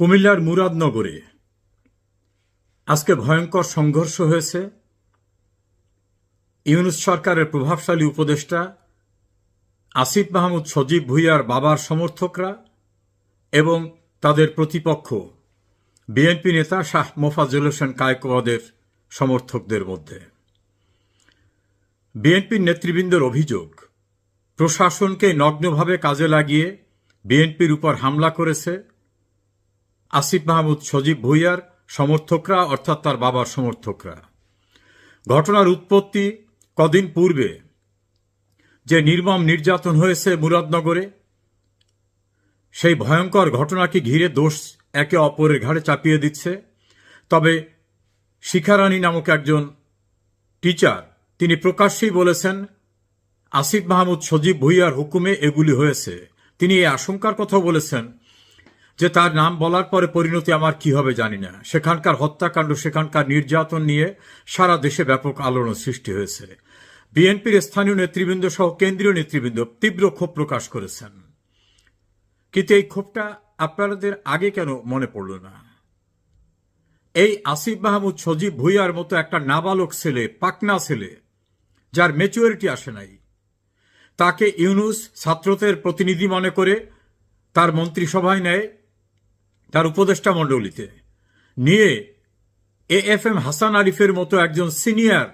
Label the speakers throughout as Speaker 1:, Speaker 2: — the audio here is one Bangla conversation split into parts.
Speaker 1: কুমিল্লার মুরাদনগরে আজকে ভয়ঙ্কর সংঘর্ষ হয়েছে। ইউনূস সরকারের প্রভাবশালী উপদেষ্টা আসিফ মাহমুদ সজীব ভুঁইয়ার বাবার সমর্থকরা এবং তাদের প্রতিপক্ষ বিএনপি নেতা শাহ মোফাজ্জল হোসেন কায়কোবাদের সমর্থকদের মধ্যে। বিএনপির নেতৃবৃন্দের অভিযোগ, প্রশাসনকে নগ্নভাবে কাজে লাগিয়ে বিএনপির উপর হামলা করেছে আসিফ মাহমুদ সজীব ভুঁইয়ার সমর্থকরা, অর্থাৎ তার বাবার সমর্থকরা। ঘটনার উৎপত্তি কদিন পূর্বে যে নির্মম নির্যাতন হয়েছে মুরাদনগরে, সেই ভয়ঙ্কর ঘটনাকে ঘিরে দোষ একে অপরের ঘাড়ে চাপিয়ে দিচ্ছে। তবে শিখারানী নামক একজন টিচার, তিনি প্রকাশ্যেই বলেছেন আসিফ মাহমুদ সজীব ভুঁইয়ার হুকুমে এগুলি হয়েছে। তিনি এই আশঙ্কার কথাও বলেছেন যে তার নাম বলার পরে পরিণতি আমার কি হবে জানি না। সেখানকার হত্যাকাণ্ড, সেখানকার নির্যাতন নিয়ে সারা দেশে ব্যাপক আলোড়ন সৃষ্টি হয়েছে। বিএনপির স্থানীয় নেতৃবৃন্দ সহ কেন্দ্রীয় নেতৃবৃন্দ তীব্র ক্ষোভ প্রকাশ করেছেন। কিন্তু এই ক্ষোভটা আপনাদের আগে কেন মনে পড়ল না? এই আসিফ মাহমুদ সজীব ভুঁইয়ার মতো একটা নাবালক ছেলে, পাকনা ছেলে, যার ম্যাচুরিটি আসে নাই, তাকে ইউনূস ছাত্রদের প্রতিনিধি মনে করে তার মন্ত্রিসভায় নেয়, তার উপদেষ্টা মণ্ডলীতে নিয়ে AFM হাসান আরিফের মতো একজন সিনিয়র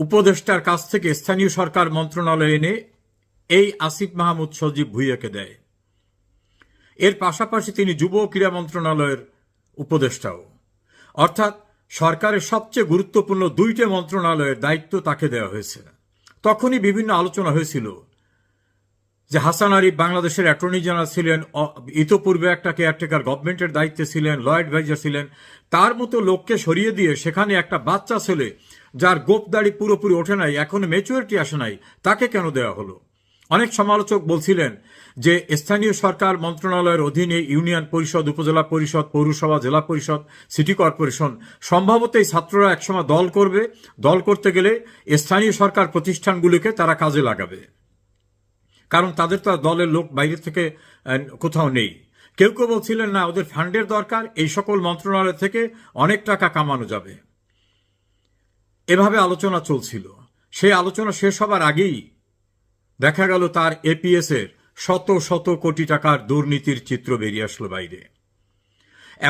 Speaker 1: উপদেষ্টার কাছ থেকে স্থানীয় সরকার মন্ত্রণালয়ে এনে এই আসিফ মাহমুদ সজীব ভুঁইয়াকে দেয়। এর পাশাপাশি তিনি যুব ক্রীড়া মন্ত্রণালয়ের উপদেষ্টাও, অর্থাৎ সরকারের সবচেয়ে গুরুত্বপূর্ণ দুইটি মন্ত্রণালয়ের দায়িত্ব তাকে দেওয়া হয়েছে। তখনই বিভিন্ন আলোচনা হয়েছিল যে হাসান আরিফ বাংলাদেশের অ্যাটর্নি জেনারেল ছিলেন, ইতোপূর্বে একটা কেয়ারটেকার গভর্নমেন্টের দায়িত্বে ছিলেন, ল অ্যাডভাইজার ছিলেন। তার মতো লোককে সরিয়ে দিয়ে সেখানে একটা বাচ্চা ছেলে, যার গোপদাড়ি পুরোপুরি ওঠে নাই, এখনো ম্যাচুরিটি আসে নাই, তাকে কেন দেওয়া হলো? অনেক সমালোচক বলছিলেন যে স্থানীয় সরকার মন্ত্রণালয়ের অধীনে ইউনিয়ন পরিষদ, উপজেলা পরিষদ, পৌরসভা, জেলা পরিষদ, সিটি কর্পোরেশন সম্ভবত এই ছাত্ররা একসময় দল করবে। দল করতে গেলে স্থানীয় সরকার প্রতিষ্ঠানগুলিকে তারা কাজে লাগাবে, কারণ তাদের তো দলের লোক বাইরে থেকে কোথাও নেই। কেউ কেউ বলছিলেন না, ওদের ফান্ডের দরকার, এই সকল মন্ত্রণালয় থেকে অনেক টাকা কামানো যাবে। এভাবে আলোচনা চলছিল। সেই আলোচনা শেষ হবার আগেই দেখা গেল তার APS এর শত শত কোটি টাকার দুর্নীতির চিত্র বেরিয়ে আসলো বাইরে।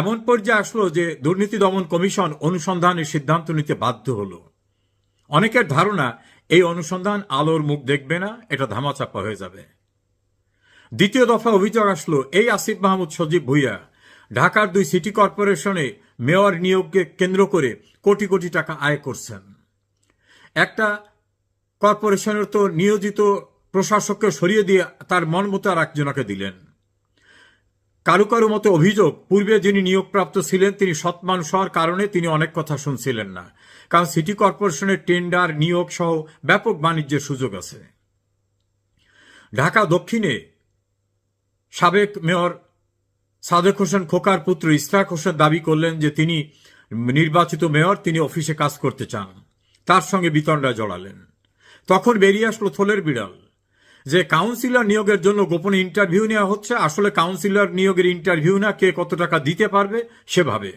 Speaker 1: এমন পর্যায়ে আসলো যে দুর্নীতি দমন কমিশন অনুসন্ধানের সিদ্ধান্ত নিতে বাধ্য হলো। অনেকের ধারণা এই অনুসন্ধান আলোর মুখ দেখবে না, এটা ধামাচাপা হয়ে যাবে। দ্বিতীয় দফা অভিযোগ আসলো, এই আসিফ মাহমুদ সজীব ভুঁইয়া ঢাকার 2 সিটি কর্পোরেশনে মেয়র নিয়োগকে কেন্দ্র করে কোটি কোটি টাকা আয় করছেন। একটা কর্পোরেশনের তো নিয়োজিত প্রশাসককে সরিয়ে দিয়ে তার মন মতো আর একজনকে দিলেন। কারো কারো মতো অভিযোগ, পূর্বে যিনি নিয়োগপ্রাপ্ত ছিলেন তিনি সৎ মানুষ হওয়ার কারণে তিনি অনেক কথা শুনছিলেন না, কারণ সিটি কর্পোরেশনের টেন্ডার, নিয়োগ সহ ব্যাপক বাণিজ্যের সুযোগ আছে। ঢাকা দক্ষিণে সাবেক মেয়র সাদেক হোসেন খোকার পুত্র ইসরাক হোসেন দাবি করলেন যে তিনি নির্বাচিত মেয়র, তিনি অফিসে কাজ করতে চান। তার সঙ্গে বিতণ্ডায় জড়ালেন। তখন বেরিয়ে আসলো থলের বিড়াল যে কাউন্সিলর নিয়োগের জন্য গোপনে ইন্টারভিউ নেওয়া হচ্ছে। আসলে কাউন্সিলর নিয়োগের ইন্টারভিউ না, কে কত টাকা দিতে পারবে সেভাবে।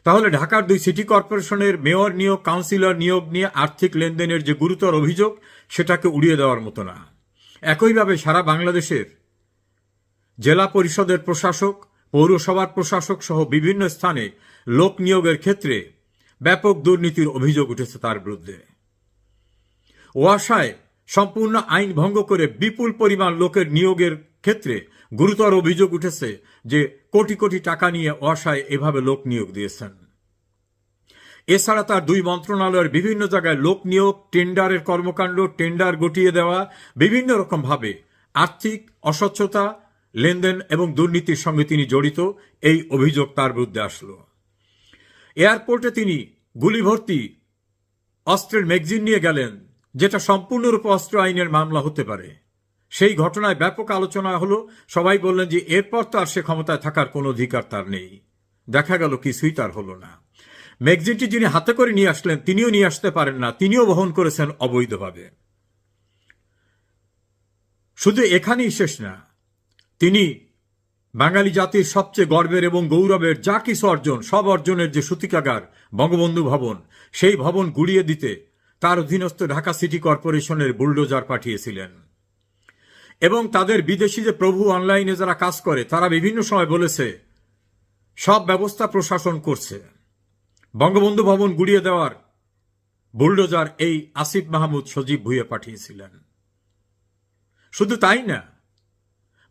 Speaker 1: তাহলে ঢাকার 2 সিটি কর্পোরেশনের মেয়র নিয়োগ, কাউন্সিলর নিয়োগ নিয়ে আর্থিক লেনদেনের যে গুরুতর অভিযোগ, সেটাকে উড়িয়ে দেওয়ার মতো না। একইভাবে সারা বাংলাদেশের জেলা পরিষদের প্রশাসক, পৌরসভার প্রশাসক সহ বিভিন্ন স্থানে লোক নিয়োগের ক্ষেত্রে ব্যাপক দুর্নীতির অভিযোগ উঠেছে তার বিরুদ্ধে। ওয়াসায় সম্পূর্ণ আইন ভঙ্গ করে বিপুল পরিমাণ লোকের নিয়োগের ক্ষেত্রে গুরুতর অভিযোগ উঠেছে যে কোটি কোটি টাকা নিয়ে ওয়াসায় এভাবে লোক নিয়োগ দিয়েছেন। এছাড়া তার 2 মন্ত্রণালয়ের বিভিন্ন জায়গায় লোক নিয়োগ, টেন্ডারের কর্মকাণ্ড, টেন্ডার গটিয়ে দেওয়া, বিভিন্ন রকমভাবে আর্থিক অস্বচ্ছতা, লেনদেন এবং দুর্নীতির সঙ্গে তিনি জড়িত, এই অভিযোগ তার বিরুদ্ধে আসলো। এয়ারপোর্টে তিনি গুলিভর্তি অস্ত্রের ম্যাগজিন নিয়ে গেলেন, যেটা সম্পূর্ণরূপে অস্ত্র আইনের মামলা হতে পারে। সেই ঘটনায় ব্যাপক আলোচনা হলো। সবাই বললেন যে এরপর তো আর সে ক্ষমতায় থাকার কোনো অধিকার তার নেই। দেখা গেল কিছুই তার হলো না। ম্যাগজিনটি যিনি হাতে করে নিয়ে আসলেন, তিনিও নিয়ে আসতে পারেন না, তিনিও বহন করেছেন অবৈধভাবে। শুধু এখানেই শেষ না, তিনি বাঙালি জাতির সবচেয়ে গর্বের এবং গৌরবের যা কিছু অর্জন, সব অর্জনের যে সূতিকাগার বঙ্গবন্ধু ভবন, সেই ভবন গুড়িয়ে দিতে তার অধীনস্থ ঢাকা সিটি কর্পোরেশনের বুলডোজার পাঠিয়েছিলেন। এবং তাদের বিদেশি যে প্রভু অনলাইনে যারা কাজ করে তারা বিভিন্ন সময় বলেছে সব ব্যবস্থা প্রশাসন করছে। বঙ্গবন্ধু ভবন গুড়িয়ে দেওয়ার বুলডোজার এই আসিফ মাহমুদ সজীব ভুঁইয়া পাঠিয়েছিলেন। শুধু তাই না,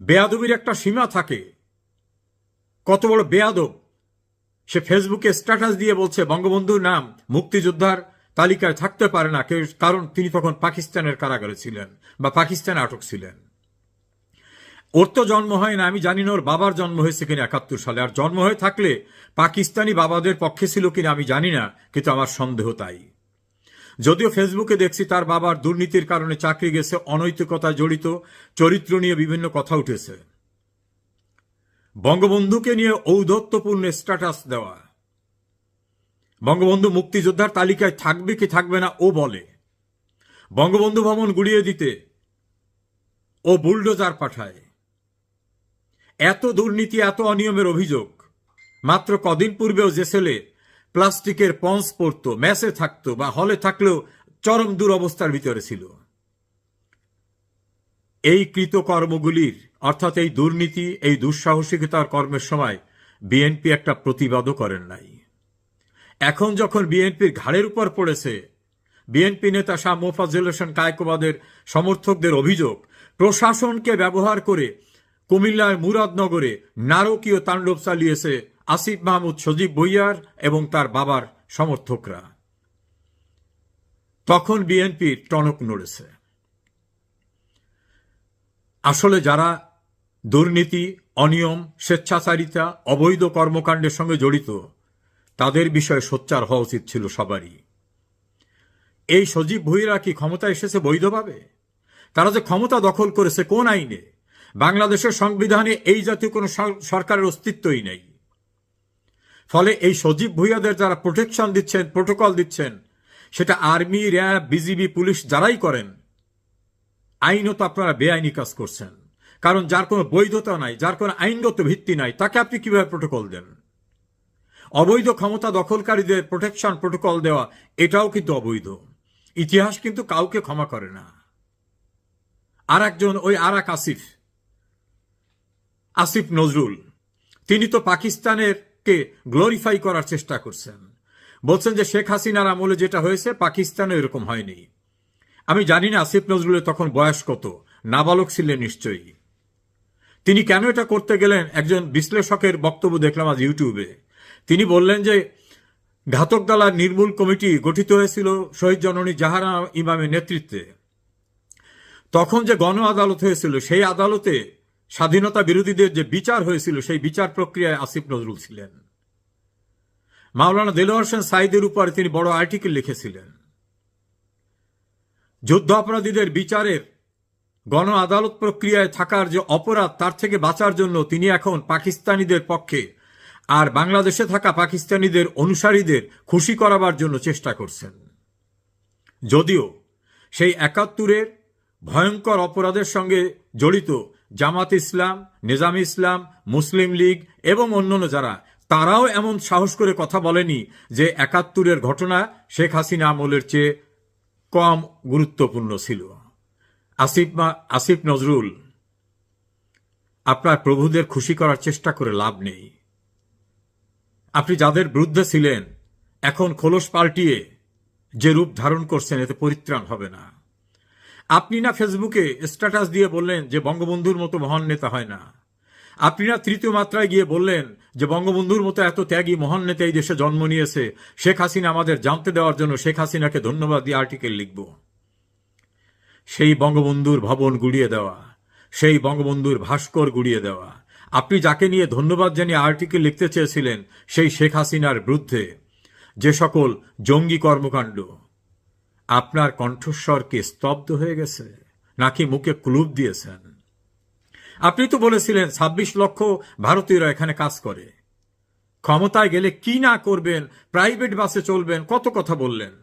Speaker 1: বেয়াদবির একটা সীমা থাকে। কত বড় বেয়াদব, সে ফেসবুকে স্ট্যাটাস দিয়ে বলছে বঙ্গবন্ধুর নাম মুক্তিযোদ্ধার তালিকায় থাকতে পারে না কেউ, কারণ তিনি তখন পাকিস্তানের কারাগারে ছিলেন বা পাকিস্তানে আটক ছিলেন। ওর তো জন্ম হয় না, আমি জানি না ওর বাবার জন্ম হয়েছে কিনা 71 সালে, আর জন্ম হয়ে থাকলে পাকিস্তানি বাবাদের পক্ষে ছিল কিনা আমি জানি না, কিন্তু আমার সন্দেহ তাই। যদিও ফেসবুকে দেখছি তার বাবার দুর্নীতির কারণে চাকরি গেছে, অনৈতিকতায় জড়িত, চরিত্র নিয়ে বিভিন্ন কথা উঠেছে। বঙ্গবন্ধুকে নিয়ে ঔদ্ধত্যপূর্ণ স্ট্যাটাস দেওয়া, বঙ্গবন্ধু মুক্তিযোদ্ধার তালিকায় থাকবে কি থাকবে না ও বলে, বঙ্গবন্ধু ভবন গুড়িয়ে দিতে ও বুলডোজার পাঠায়। এত দুর্নীতি, এত অনিয়মের অভিযোগ। মাত্র কদিন পূর্বেও যে ছেলে প্লাস্টিকের পন্স পরত, মেসে থাকতো বা হলে থাকলেও চরম দুরবস্থার ভিতরে ছিল। এই কৃতকর্মগুলির অর্থাৎ এই দুর্নীতি, এই দুঃসাহসিকতার কর্মের সময় বিএনপি একটা প্রতিবাদও করেন নাই। এখন যখন বিএনপির ঘাড়ের উপর পড়েছে, বিএনপি নেতা শাহ মোফাজ্জল হোসেন কায়কোবাদের সমর্থকদের অভিযোগ প্রশাসনকে ব্যবহার করে কুমিল্লার মুরাদনগরে নারকীয় তাণ্ডব চালিয়েছে আসিফ মাহমুদ সজীব ভুঁইয়ার এবং তার বাবার সমর্থকরা, তখন বিএনপির টনক নড়েছে। আসলে যারা দুর্নীতি, অনিয়ম, স্বেচ্ছাচারিতা, অবৈধ কর্মকাণ্ডের সঙ্গে জড়িত তাদের বিষয়ে সোচ্চার হওয়া উচিত ছিল সবারই। এই সজীব ভুঁইয়ারা কি ক্ষমতা এসেছে বৈধভাবে? তারা যে ক্ষমতা দখল করেছে কোন আইনে? বাংলাদেশের সংবিধানে এই জাতীয় কোনো সরকারের অস্তিত্বই নেই। ফলে এই সজীব ভুঁইয়াদের যারা প্রোটেকশন দিচ্ছেন, প্রোটোকল দিচ্ছেন, সেটা আর্মি, র্যাব, বিজিবি, পুলিশ যারাই করেন, আইনত আপনারা বেআইনি কাজ করছেন। কারণ যার কোনো বৈধতা নাই, যার কোনো আইনগত ভিত্তি নাই, তাকে আপনি কিভাবে প্রোটোকল দেন? অবৈধ ক্ষমতা দখলকারীদের প্রোটেকশন, প্রোটোকল দেওয়া এটাও কিন্তু অবৈধ। ইতিহাস কিন্তু কাউকে ক্ষমা করে না। আর একজন ওই আর এক আসিফ নজরুল, তিনি তো পাকিস্তানের কে গ্লোরিফাই করার চেষ্টা করছেন, বলছেন যে শেখ হাসিনার আমলে যেটা হয়েছে পাকিস্তানে এরকম হয়নি। আমি জানি না আসিফ নজরুলের তখন বয়স কত, নাবালক ছিলেন নিশ্চয়ই। তিনি কেন এটা করতে গেলেন? একজন বিশ্লেষকের বক্তব্য দেখলাম আজ ইউটিউবে। তিনি বললেন যে ঘাতক দালার নির্মূল কমিটি গঠিত হয়েছিল শহীদ জননী জাহারা ইমামের নেতৃত্বে। তখন যে গণ আদালত হয়েছিল, সেই আদালতে স্বাধীনতা বিরোধীদের যে বিচার হয়েছিল, সেই বিচার প্রক্রিয়ায় আসিফ নজরুল ছিলেন। মাওলানা দেলোয়ার হোসেন সাঈদের উপরে তিনি বড় আর্টিকেল লিখেছিলেন। যুদ্ধ অপরাধীদের বিচারের গণ আদালত প্রক্রিয়ায় থাকার যে অপরাধ, তার থেকে বাঁচার জন্য তিনি এখন পাকিস্তানিদের পক্ষে আর বাংলাদেশে থাকা পাকিস্তানিদের অনুসারীদের খুশি করাবার জন্য চেষ্টা করছেন। যদিও সেই 71-এর ভয়ঙ্কর অপরাধের সঙ্গে জড়িত জামাত ইসলাম, নিজাম ইসলাম, মুসলিম লীগ এবং অন্যান্য যারা, তারাও এমন সাহস করে কথা বলেনি যে 71-এর ঘটনা শেখ হাসিনা আমলের চেয়ে কম গুরুত্বপূর্ণ ছিল। আসিফ নজরুল, আপনার প্রভুদের খুশি করার চেষ্টা করে লাভ নেই। আপনি যাদের বিরুদ্ধে ছিলেন এখন খোলস পাল্টিয়ে যে রূপ ধারণ করছেন, এতে পরিত্রাণ হবে না। আপনি না ফেসবুকে স্ট্যাটাস দিয়ে বললেন যে বঙ্গবন্ধুর মতো মহান নেতা হয় না। আপনি না তৃতীয় মাত্রায় গিয়ে বললেন যে বঙ্গবন্ধুর মতো এত ত্যাগী মহান নেতা এই দেশে জন্ম নিয়েছে, শেখ হাসিনা আমাদের জানতে দেওয়ার জন্য শেখ হাসিনাকে ধন্যবাদ দিয়ে আর্টিকেল লিখব। সেই বঙ্গবন্ধুর ভবন গুড়িয়ে দেওয়া, সেই বঙ্গবন্ধুর ভাস্কর গুড়িয়ে দেওয়া, আপনি যাকে নিয়ে ধন্যবাদ জানিয়ে আর্টিকেল লিখতে চেয়েছিলেন, সেই শেখ হাসিনার বিরুদ্ধে যে সকল জঙ্গি কর্মকাণ্ড, আপনার কণ্ঠস্বর কি স্তব্ধ হয়ে গেছে নাকি মুখে ক্লুব দিয়েছেন? আপনি তো বলেছিলেন 26 লক্ষ ভারতীয়রা এখানে কাজ করে, ক্ষমতায় গেলে কি না করবেন, প্রাইভেট বাসে চলবেন, কত কথা বললেন।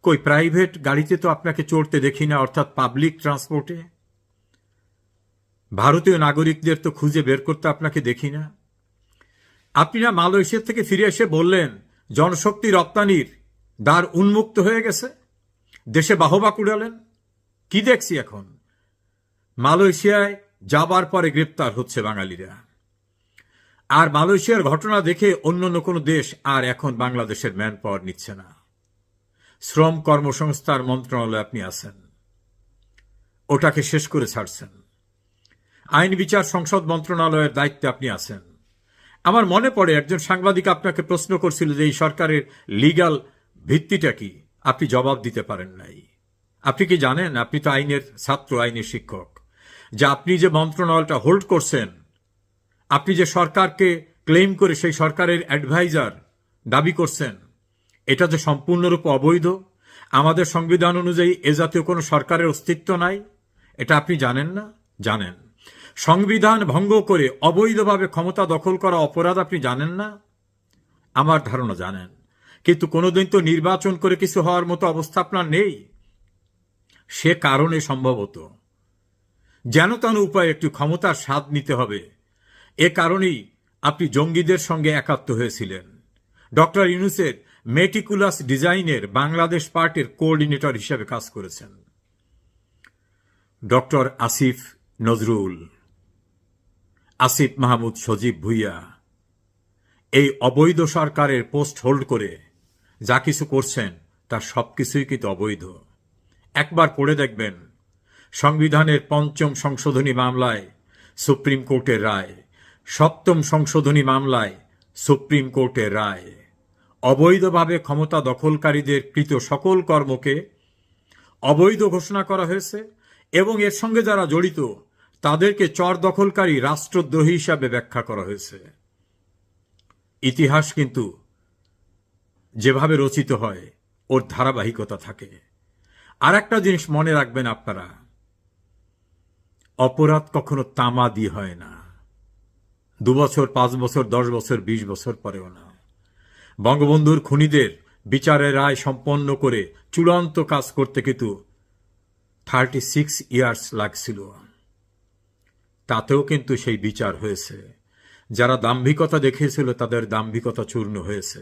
Speaker 1: কই প্রাইভেট গাড়িতে তো আপনাকে চড়তে দেখি না, অর্থাৎ পাবলিক ট্রান্সপোর্টে। ভারতীয় নাগরিকদের তো খুঁজে বের করতে আপনাকে দেখি না। আপনি না মালয়েশিয়া থেকে ফিরে এসে বললেন জনশক্তি রপ্তানির দ্বার উন্মুক্ত হয়ে গেছে, দেশে বাহবা কুড়ালেন। কি দেখছি এখন? মালয়েশিয়ায় যাবার পরে গ্রেপ্তার হচ্ছে বাঙালিরা। আর মালয়েশিয়ার ঘটনা দেখে অন্য কোনো দেশ আর এখন বাংলাদেশের ম্যান পাওয়ার নিচ্ছে না। শ্রম কর্মসংস্থান মন্ত্রণালয়ে আপনি আছেন, ওটাকে শেষ করে ছাড়ছেন। আইন বিচার সংসদ মন্ত্রণালয়ের দায়িত্বে আপনি আছেন। আমার মনে পড়ে একজন সাংবাদিক আপনাকে প্রশ্ন করছিল যে এই সরকারের লিগ্যাল ভিত্তিটা কি, আপনি জবাব দিতে পারেন নাই। আপনি কি জানেন, আপনি তো আইনের ছাত্র, আইনের শিক্ষক, যে আপনি যে মন্ত্রণালয়টা হোল্ড করছেন, আপনি যে সরকারকে ক্লেম করে সেই সরকারের অ্যাডভাইজার দাবি করছেন, এটা যে সম্পূর্ণরূপে অবৈধ। আমাদের সংবিধান অনুযায়ী এ জাতীয় কোনো সরকারের অস্তিত্ব নাই। এটা আপনি জানেন না? জানেন। সংবিধান ভঙ্গ করে অবৈধভাবে ক্ষমতা দখল করা অপরাধ আপনি জানেন না? আমার ধারণা জানেন, কিন্তু কোনোদিন তো নির্বাচন করে কিছু হওয়ার মতো অবস্থা আপনার নেই। সে কারণে সম্ভবত যেন তেন উপায়ে একটু ক্ষমতার স্বাদ নিতে হবে, এ কারণেই আপনি জঙ্গিদের সঙ্গে একাত্ম হয়েছিলেন। ডক্টর ইউনূসের মেটিকুলাস ডিজাইনের বাংলাদেশ পার্টির কোঅর্ডিনেটর হিসেবে কাজ করেছেন। ডক্টর আসিফ নজরুল, আসিফ মাহমুদ সজীব ভুইয়া এই অবৈধ সরকারের পোস্ট হোল্ড করে যা কিছু করছেন তার সবকিছুই কিন্তু অবৈধ। একবার পড়ে দেখবেন সংবিধানের ৫ম সংশোধনী মামলায় সুপ্রিম কোর্টের রায়, ৭ম সংশোধনী মামলায় সুপ্রিম কোর্টের রায়। অবৈধভাবে ক্ষমতা দখলকারীদের কৃত সকল কর্মকে অবৈধ ঘোষণা করা হয়েছে এবং এর সঙ্গে যারা জড়িত তাদেরকে চর দখলকারী রাষ্ট্রদ্রোহী হিসাবে ব্যাখ্যা করা হয়েছে। ইতিহাস কিন্তু যেভাবে রচিত হয় ওর ধারাবাহিকতা থাকে। আর একটা জিনিস মনে রাখবেন আপনারা, অপরাধ কখনো তামা দিয়ে হয় না। ২ বছর, ৫ বছর, ১০ বছর, ২০ বছর পরেও না। বঙ্গবন্ধুর খুনিদের বিচারের রায় সম্পন্ন করে চূড়ান্ত কাজ করতে কিন্তু 36 ইয়ার্স লাগছিল। তাতেও কিন্তু সেই বিচার হয়েছে। যারা দাম্ভিকতা দেখিয়েছিল তাদের দাম্ভিকতা চূর্ণ হয়েছে।